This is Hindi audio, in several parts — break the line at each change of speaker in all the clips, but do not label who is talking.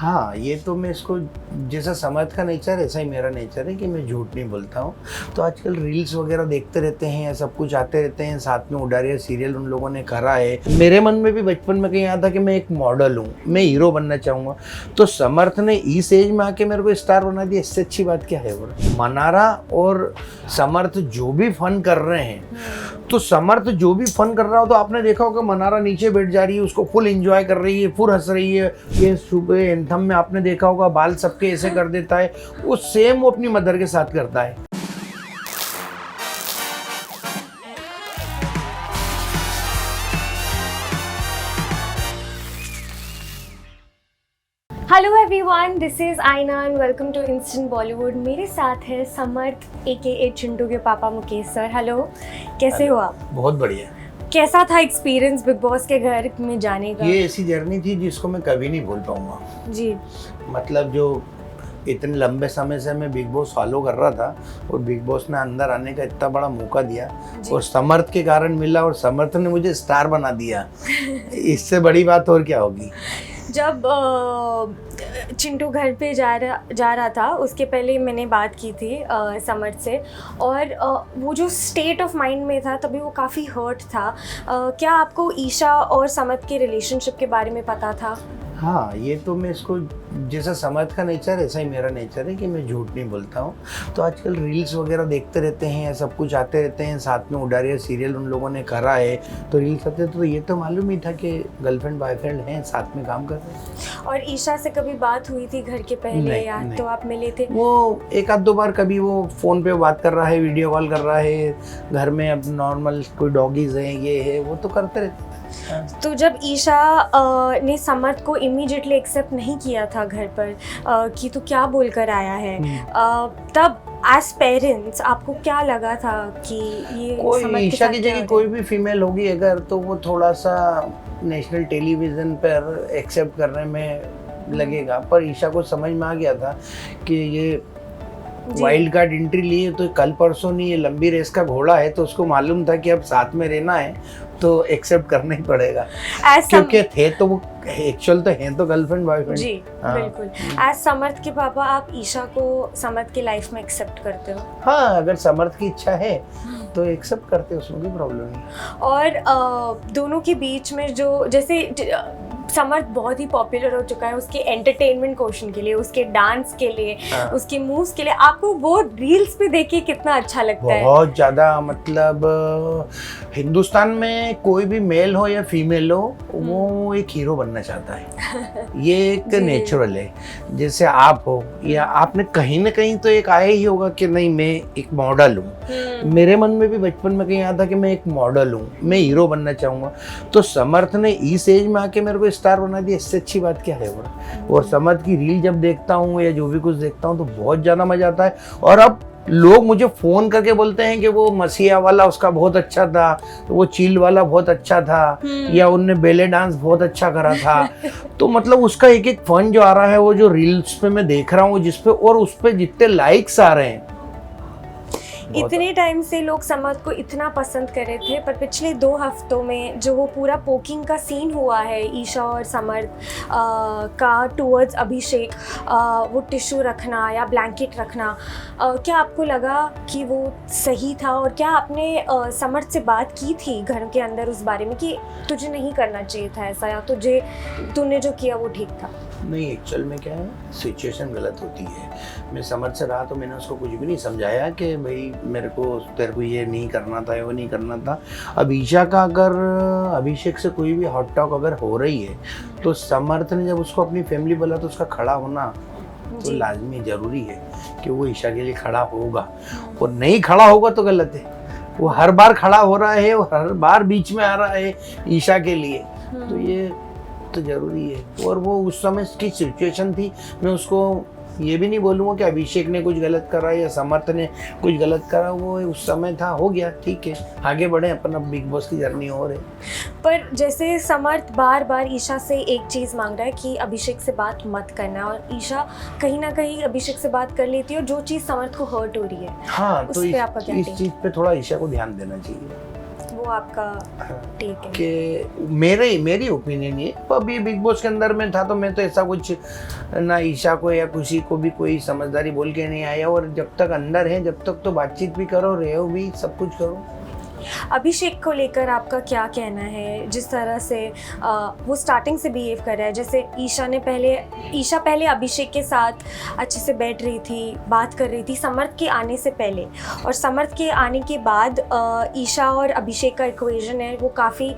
हाँ, ये तो मैं इसको जैसा समर्थ का नेचर ऐसा ही मेरा नेचर है कि मैं झूठ नहीं बोलता हूँ। तो आजकल रील्स वगैरह देखते रहते हैं, सब कुछ आते रहते हैं, साथ में उडारिया सीरियल उन लोगों ने करा है। मेरे मन में भी बचपन में कहीं आया था कि मैं एक मॉडल हूँ, मैं हीरो बनना चाहूँगा। तो समर्थ ने इस एज में आके मेरे को स्टार बना दिया, इससे अच्छी बात क्या है। मनारा और समर्थ जो भी फन कर रहे हैं, तो समर्थ जो भी फन कर रहा हो, तो आपने देखा होगा मनारा नीचे बैठ जा रही है, उसको फुल एंजॉय कर रही है, फुल हंस रही है। ये सुबह एंथम में आपने देखा होगा बाल सबके ऐसे कर देता है, वो सेम वो अपनी मदर के साथ करता है।
Hello everyone, this is Aaina and welcome to instant Bollywood. मेरे साथ है समर्थ AKA चिंटू के पापा मुकेश सर। हेलो, कैसे हो आप?
बहुत बढ़िया।
कैसा था एक्सपीरियंस बिग बॉस के घर में जाने का?
ये ऐसी जर्नी थी जिसको मैं कभी नहीं भूल पाऊंगा
जी।
मतलब जो इतने लंबे समय से मैं बिग बॉस फॉलो कर रहा था और बिग बॉस ने अंदर आने का इतना बड़ा मौका दिया और समर्थ के कारण मिला और समर्थ ने मुझे स्टार बना दिया। इससे बड़ी बात और क्या होगी।
जब चिंटू घर पे जा रहा था, उसके पहले मैंने बात की थी समर्थ से, और वो जो स्टेट ऑफ माइंड में था तभी वो काफ़ी हर्ट था। क्या आपको ईशा और समर्थ के रिलेशनशिप के बारे में पता था?
हाँ, ये तो मैं इसको जैसा समर्थ का नेचर ऐसा ही मेरा नेचर है कि मैं झूठ नहीं बोलता हूँ। तो आजकल रील्स वगैरह देखते रहते हैं, सब कुछ आते रहते हैं, साथ में उडारिया सीरियल उन लोगों ने करा है, तो रील्स आते तो ये तो मालूम ही था कि गर्लफ्रेंड बॉयफ्रेंड हैं, साथ में काम कर रहे हैं।
और ईशा से कभी बात हुई थी घर के पहले?
नहीं,
या
नहीं।
तो आप मिले थे?
वो एक आध दो बार कभी वो फ़ोन पे बात कर रहा है, वीडियो कॉल कर रहा है, घर में अब नॉर्मल कोई डॉगीज़ हैं, ये है वो तो करते रहते हैं।
तो जब ईशा ने समर्थ को इमीडिएटली एक्सेप्ट नहीं किया था घर पर कि तो क्या बोलकर आया है, तब एज पेरेंट्स आपको क्या लगा था कि ये
कोई
समर्थ के
ईशा
साथ
की
क्या
जगह
हो
कोई भी फीमेल होगी अगर, तो वो थोड़ा सा नेशनल टेलीविज़न पर एक्सेप्ट करने में लगेगा। पर ईशा को समझ में आ गया था कि ये वाइल्ड कार्ड एंट्री लिए तो कल परसों नहीं, ये लंबी रेस का घोड़ा है, तो उसको मालूम था कि अब साथ में रहना है तो एक्सेप्ट करना ही पड़ेगा। क्योंकि थे तो वो एक्चुअल तो हैं तो गर्लफ्रेंड बॉयफ्रेंड।
जी बिल्कुल। एज समर्थ के पापा आप ईशा को समर्थ की लाइफ में एक्सेप्ट करते हो?
हाँ, अगर समर्थ की इच्छा है तो एक्सेप्ट करते, उसमें कोई प्रॉब्लम नहीं।
और दोनों के बीच में जो जैसे समर्थ बहुत ही पॉपुलर हो चुका है उसके एंटरटेनमेंट क्वेश्चन के लिए, उसके डांस के लिए, उसके मूव्स के लिए, आपको वो रील्स पे देख के कितना अच्छा लगता है?
बहुत ज़्यादा। मतलब हिंदुस्तान में कोई भी मेल हो या फीमेल हो, वो एक हीरो बनना चाहता है। ये एक नेचुरल है। जैसे आप हो या आपने कहीं ना कहीं तो एक आया ही होगा कि नहीं मैं एक मॉडल हूँ। मेरे मन में भी बचपन में कहीं आया था कि मैं एक मॉडल हूँ, मैं हीरो बनना चाहूँगा। तो समर्थ ने इस एज में आके मेरे को स्टार बना दिया, इससे अच्छी बात क्या है। और समर्थ की रील जब देखता हूँ या जो भी कुछ देखता हूँ तो बहुत ज़्यादा मज़ा आता है। और अब लोग मुझे फ़ोन करके बोलते हैं कि वो मसीहा वाला उसका बहुत अच्छा था, वो चील वाला बहुत अच्छा था, या उनने बेले डांस बहुत अच्छा करा था। तो मतलब उसका एक एक फन जो आ रहा है, वो जो रील्स पे मैं देख रहा हूँ जिसपे, और उस पे जितने लाइक्स आ रहे हैं।
इतने टाइम से लोग समर्थ को इतना पसंद कर रहे थे, पर पिछले 2 हफ्तों में जो वो पूरा पोकिंग का सीन हुआ है ईशा और समर्थ का टुवर्ड्स अभिषेक, वो टिश्यू रखना या ब्लैंकेट रखना, क्या आपको लगा कि वो सही था? और क्या आपने समर्थ से बात की थी घर के अंदर उस बारे में कि तुझे नहीं करना चाहिए था ऐसा, या तूने जो किया वो ठीक था?
नहीं, एक्चुअल में क्या है, सिचुएशन गलत होती है। मैं समझ से रहा तो मैंने उसको कुछ भी नहीं समझाया कि भाई तेरे को ये नहीं करना था, वो नहीं करना था। अब ईशा का अगर अभिषेक से कोई भी हॉट टॉक अगर हो रही है, तो समर्थ ने जब उसको अपनी फैमिली बोला तो उसका खड़ा होना तो लाजमी ज़रूरी है कि वो ईशा के लिए खड़ा होगा। और नहीं खड़ा होगा तो गलत है। वो हर बार खड़ा हो रहा है और हर बार बीच में आ रहा है ईशा के लिए, तो ये तो जरूरी है। और वो उस समय की सिचुएशन थी। मैं उसको ये भी नहीं बोलूँगा कि अभिषेक ने कुछ गलत करा या समर्थ ने कुछ गलत करा, वो उस समय था, हो गया, ठीक है, आगे बढ़े अपना बिग बॉस की जर्नी और है।
पर जैसे समर्थ बार बार ईशा से एक चीज़ मांग रहा है कि अभिषेक से बात मत करना, और ईशा कहीं ना कहीं अभिषेक से बात कर लेती है, और जो चीज़ समर्थ को हर्ट हो रही है।
हाँ, तो
इस
चीज़ पे थोड़ा ईशा को ध्यान देना चाहिए।
वो आपका टेक है?
कि मेरी ओपिनियन ये, अभी बिग बॉस के अंदर में था तो मैं तो ऐसा कुछ ना ईशा को या किसी को भी कोई समझदारी बोल के नहीं आया, और जब तक अंदर है जब तक तो बातचीत भी करो, रहो भी, सब कुछ करो।
अभिषेक को लेकर आपका क्या कहना है? जिस तरह से वो स्टार्टिंग से बिहेव कर रहा है, जैसे ईशा पहले अभिषेक के साथ अच्छे से बैठ रही थी, बात कर रही थी समर्थ के आने से पहले, और समर्थ के आने के बाद ईशा और अभिषेक का इक्वेशन है वो काफ़ी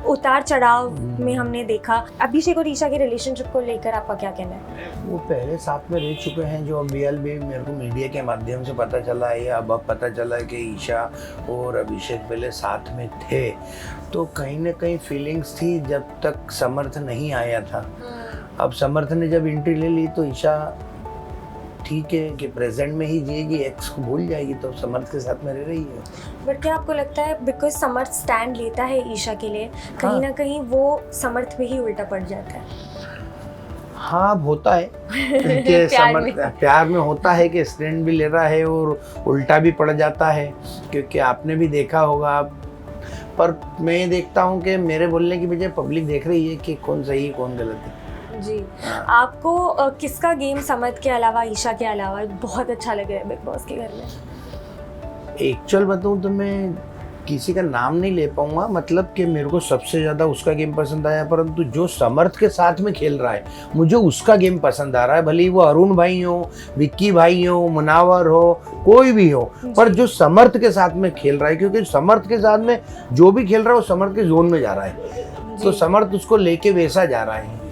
उतार चढ़ाव में हमने देखा। अभिषेक और ईशा के रिलेशनशिप को लेकर आपका क्या कहना है?
वो पहले साथ में रह चुके हैं, जो अभी मेरे को मीडिया के माध्यम से पता चला है, अब पता चला है कि ईशा और अभिषेक पहले साथ में थे, तो कहीं ना कहीं फीलिंग्स थी जब तक समर्थ नहीं आया था। अब समर्थ ने जब एंट्री ले ली तो ईशा ठीक है कि प्रेजेंट में ही जिएगी, एक्स को भूल जाएगी, तो समर्थ के साथ में रह रही है।
बट क्या आपको लगता है बिकॉज समर्थ स्टैंड लेता है ईशा के लिए, कहीं ना कहीं वो समर्थ पे ही उल्टा पड़ जाता है?
हाँ, होता है कि प्यार में होता है कि स्टैंड भी ले रहा है और उल्टा भी पड़ जाता है, क्योंकि आपने भी देखा होगा। पर मैं देखता हूँ कि मेरे बोलने की बजाय पब्लिक देख रही है कि कौन सही है कौन गलत है।
जी, आपको किसका गेम समर्थ के अलावा, ईशा के अलावा बहुत अच्छा लग रहा है बिग बॉस के घर में?
एक्चुअल बताऊँ तो मैं किसी का नाम नहीं ले पाऊंगा, मतलब कि मेरे को सबसे ज़्यादा उसका गेम पसंद आया, परंतु जो समर्थ के साथ में खेल रहा है मुझे उसका गेम पसंद आ रहा है। भले ही वो अरुण भाई हो, विक्की भाई हो, मुनावर हो, कोई भी हो, पर जो समर्थ के साथ में खेल रहा है, क्योंकि समर्थ के साथ में जो भी खेल रहा है वो समर्थ के जोन में जा रहा है, तो समर्थ उसको लेके वैसा जा रहा है।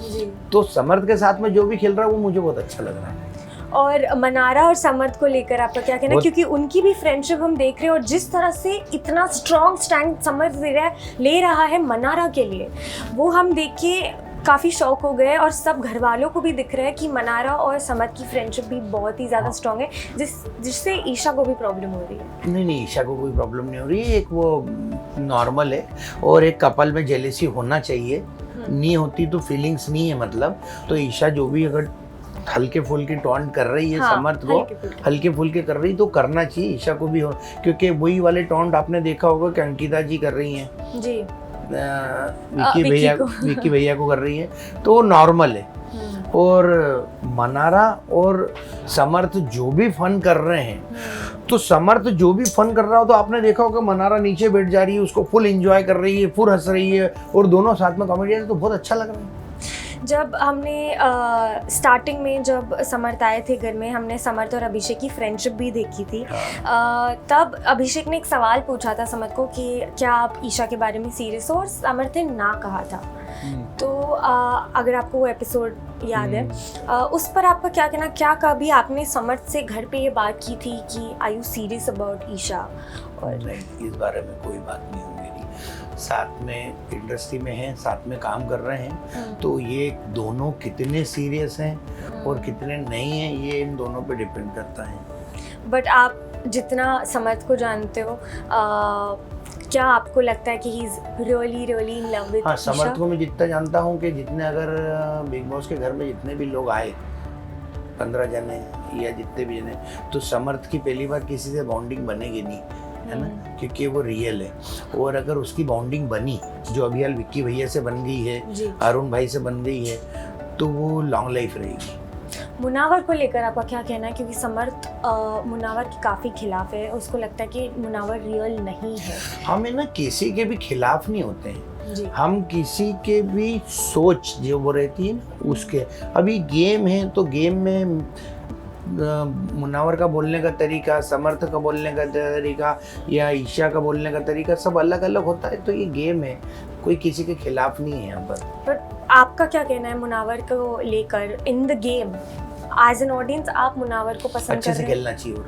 तो समर्थ के साथ में जो भी खेल रहा है वो मुझे बहुत अच्छा लग रहा है।
और मनारा और समर्थ को लेकर आपका क्या कहना है? क्योंकि उनकी भी फ्रेंडशिप हम देख रहे हैं, और जिस तरह से इतना स्ट्रॉन्ग स्टैंड समर्थ ले रहा है मनारा के लिए, वो हम देख के काफ़ी शौक हो गए, और सब घर वालों को भी दिख रहा है कि मनारा और समर्थ की फ्रेंडशिप भी बहुत ही ज़्यादा स्ट्रॉन्ग है, जिससे ईशा को भी प्रॉब्लम हो रही है।
नहीं, ईशा को कोई प्रॉब्लम नहीं हो रही है, एक वो नॉर्मल है, और एक कपल में जेलेसी होना चाहिए, नहीं होती तो फीलिंग्स नहीं है मतलब। तो ईशा जो भी अगर हल्के फुल्के टॉन्ट कर रही है, हाँ, समर्थ को हल्के फुल्के कर रही, तो करना चाहिए ईशा को भी हो, क्योंकि वही वाले टॉन्ट आपने देखा होगा कि अंकिता जी कर रही हैं जी, विक्की भैया को कर रही है, तो नॉर्मल है। और मनारा और समर्थ जो भी फन कर रहे हैं, तो समर्थ जो भी फन कर रहा हो, तो आपने देखा होगा मनारा नीचे बैठ जा रही है, उसको फुल एंजॉय कर रही है, फुल हंस रही है, और दोनों साथ में कॉमेडियन, तो बहुत अच्छा लग रहा है।
जब हमने स्टार्टिंग में जब समर्थ आए थे घर में, हमने समर्थ और अभिषेक की फ्रेंडशिप भी देखी थी। तब अभिषेक ने एक सवाल पूछा था समर्थ को कि क्या आप ईशा के बारे में सीरियस हो, और समर्थ ने ना कहा था। तो अगर आपको वो एपिसोड याद है, उस पर आपका क्या कहना? क्या कभी आपने समर्थ से घर पे ये बात की थी कि are you serious about Isha? और
नहीं, इस बारे में कोई बात नहीं हुई मेरी। साथ में इंडस्ट्री में हैं, साथ में काम कर रहे हैं, तो ये दोनों कितने सीरियस हैं और कितने नहीं हैं, ये इन दोनों पे डिपेंड करता है।
बट आप जितना समर्थ को जानते हो, क्या आपको लगता है कि he is really in love with Isha?
हाँ, समर्थ को मैं जितना जानता हूँ कि जितने अगर बिग बॉस के घर में जितने भी लोग आए, 15 जने या जितने भी जने, तो समर्थ की पहली बार किसी से बॉन्डिंग बनेगी नहीं, है ना, क्योंकि वो रियल है। और अगर उसकी बॉन्डिंग बनी, जो अभी हाल विक्की भैया से बन गई है, अरुण भाई से बन गई है, तो वो लॉन्ग लाइफ रहेगी।
मुनावर को लेकर आपका क्या कहना है? क्योंकि समर्थ मुनावर के काफ़ी खिलाफ है, उसको लगता है कि मुनावर रियल नहीं है।
हमें ना किसी के भी खिलाफ नहीं होते हैं, हम किसी के भी सोच जो वो रहती है ना उसके। अभी गेम है तो गेम में मुनावर का बोलने का तरीका, समर्थ का बोलने का तरीका या ईशा का बोलने का तरीका सब अलग अलग होता है, तो ये गेम है, कोई किसी के खिलाफ नहीं है यहाँ पर।
आपका क्या कहना है मुनावर को लेकर in the game? As an audience आप मुनावर को पसंद
अच्छे से खेलना चाहिए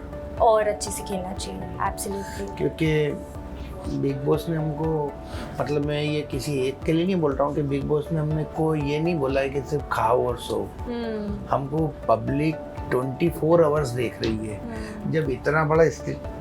और अच्छे से खेलना चाहिए, एब्सोल्युटली।
क्योंकि बिग बॉस ने हमको, मतलब मैं ये किसी एक के लिए नहीं बोल रहा हूँ कि बिग बॉस ने हमने को ये नहीं बोला है कि सिर्फ खाओ और सो। हमको पब्लिक 24 आवर्स देख रही है। जब इतना बड़ा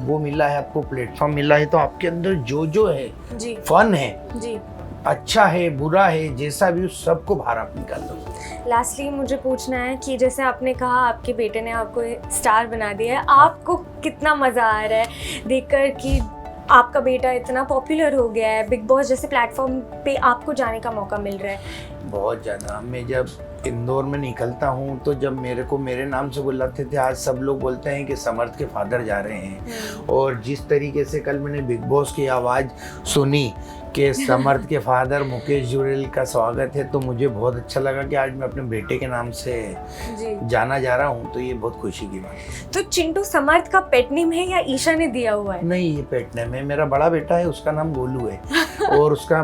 वो मिला है आपको, प्लेटफॉर्म मिला है, तो आपके अंदर जो है जी, फन है जी, अच्छा है बुरा है, जैसा भी सबको बाहर आप निकाल दो।
लास्टली मुझे पूछना है कि जैसे आपने कहा आपके बेटे ने आपको स्टार बना दिया है, आपको कितना मज़ा आ रहा है देखकर कि आपका बेटा इतना पॉपुलर हो गया है, बिग बॉस जैसे प्लेटफॉर्म पे आपको जाने का मौका मिल रहा है।
बहुत ज़्यादा। मैं जब इंदौर में निकलता हूँ तो जब मेरे को मेरे नाम से बुलाते थे, आज सब लोग बोलते हैं कि समर्थ के फादर जा रहे हैं। और जिस तरीके से कल मैंने बिग बॉस की आवाज़ सुनी कि समर्थ के फादर मुकेश जुरेल का स्वागत है, तो मुझे बहुत अच्छा लगा कि आज मैं अपने बेटे के नाम से
जी।
जाना जा रहा हूँ, तो ये बहुत खुशी की बात है।
तो चिंटू समर्थ का पेट नेम है या ईशा ने दिया हुआ है?
नहीं, ये पेट नेम है। मेरा बड़ा बेटा है, उसका नाम गोलू है और उसका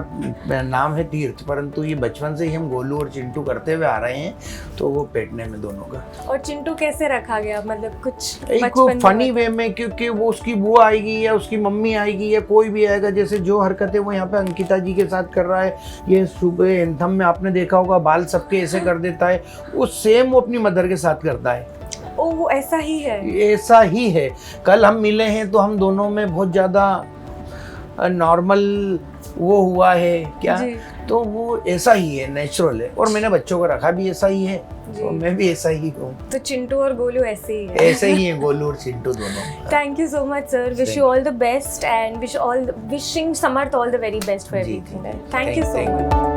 नाम है तीर्थ, परंतु ये बचपन से ही हम गोलू और चिंटू करते हुए आ रहे हैं, तो वो पेट नेम है दोनों का।
और चिंटू कैसे रखा गया, मतलब कुछ
एक
बचपन
फनी वे में, क्योंकि वो उसकी बुआ आएगी या उसकी मम्मी आएगी या कोई भी आएगा, जैसे जो हरकतें वो यहाँ पे अंकिता जी के साथ कर रहा है, ये सुबह एंथम में आपने देखा होगा बाल सबके ऐसे कर देता है, वो सेम वो अपनी मदर के साथ करता है।
ओ, वो ऐसा ही है।
ऐसा ही है। कल हम मिले हैं तो हम दोनों में बहुत ज़्यादा नॉर्मल वो हुआ है क्या, तो वो ऐसा ही है, नेचुरल है। और मैंने बच्चों को रखा भी ऐसा ही है, तो मैं भी ऐसा ही हूँ।
तो चिंटू और गोलू ऐसे ही है।
ऐसे ही है गोलू और चिंटू दोनों।
Thank you so much sir, wish you all the best and wishing Samarth all the very best for everything. Thank you so much.